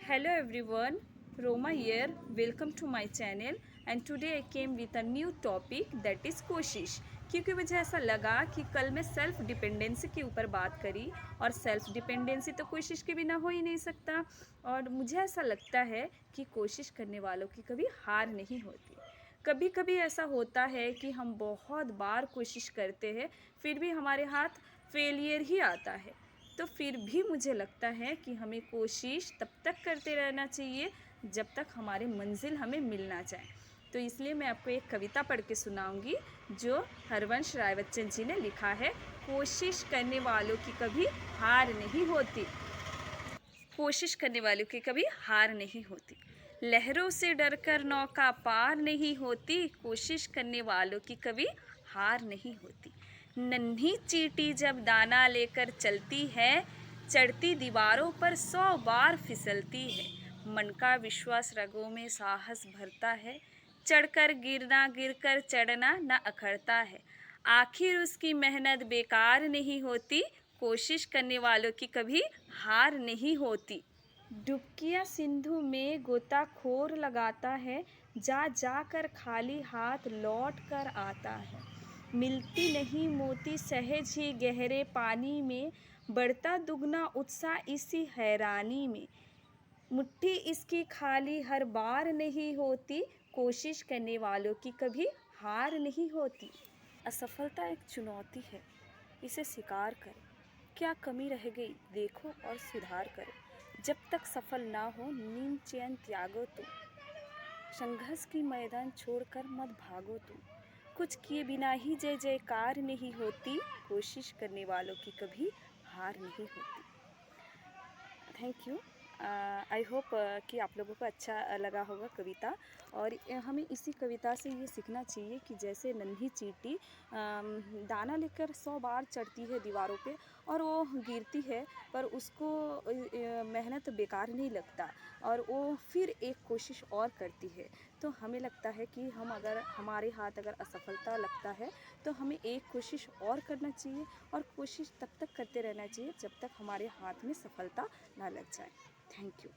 Hello everyone, Roma here. Welcome to my channel and today I came with a new topic that is कोशिश। क्योंकि मुझे ऐसा लगा कि कल मैं सेल्फ डिपेंडेंसी के ऊपर बात करी और सेल्फ डिपेंडेंसी तो कोशिश के बिना हो ही नहीं सकता। और मुझे ऐसा लगता है कि कोशिश करने वालों की कभी हार नहीं होती। कभी कभी ऐसा होता है कि हम बहुत बार कोशिश करते हैं फिर भी हमारे हाथ फेलियर ही आता है। तो फिर भी मुझे लगता है कि हमें कोशिश तब तक करते रहना चाहिए जब तक हमारी मंजिल हमें मिल ना जाए। तो इसलिए मैं आपको एक कविता पढ़ के सुनाऊंगी जो हरवंश राय बच्चन जी ने लिखा है। कोशिश करने वालों की कभी हार नहीं होती। कोशिश करने वालों की कभी हार नहीं होती। लहरों से डरकर नौका पार नहीं होती। कोशिश करने वालों की कभी हार नहीं होती। नन्ही चींटी जब दाना लेकर चलती है, चढ़ती दीवारों पर 100 बार फिसलती है। मन का विश्वास रगों में साहस भरता है, चढ़कर गिरना गिरकर चढ़ना न अखरता है। आखिर उसकी मेहनत बेकार नहीं होती। कोशिश करने वालों की कभी हार नहीं होती। डुबकियाँ सिंधु में गोताखोर लगाता है, जा जाकर खाली हाथ लौट कर आता है। मिलती नहीं मोती सहज ही गहरे पानी में, बढ़ता दुगना उत्साह इसी हैरानी में। मुट्ठी इसकी खाली हर बार नहीं होती। कोशिश करने वालों की कभी हार नहीं होती। असफलता एक चुनौती है, इसे स्वीकार करें। क्या कमी रह गई देखो और सुधार करो। जब तक सफल ना हो नींद चैन त्यागो तुम। संघर्ष की मैदान छोड़कर मत भागो तुम। कुछ किए बिना ही जय जयकार नहीं होती। कोशिश करने वालों की कभी हार नहीं होती। Thank you. आई होप कि आप लोगों को अच्छा लगा होगा कविता। और हमें इसी कविता से ये सीखना चाहिए कि जैसे नन्ही चींटी दाना लेकर 100 बार चढ़ती है दीवारों पे और वो गिरती है, पर उसको मेहनत बेकार नहीं लगता और वो फिर एक कोशिश और करती है। तो हमें लगता है कि हम अगर हमारे हाथ अगर असफलता लगता है तो हमें एक कोशिश और करना चाहिए और कोशिश तब तक करते रहना चाहिए जब तक हमारे हाथ में सफलता ना लग जाए। Thank you.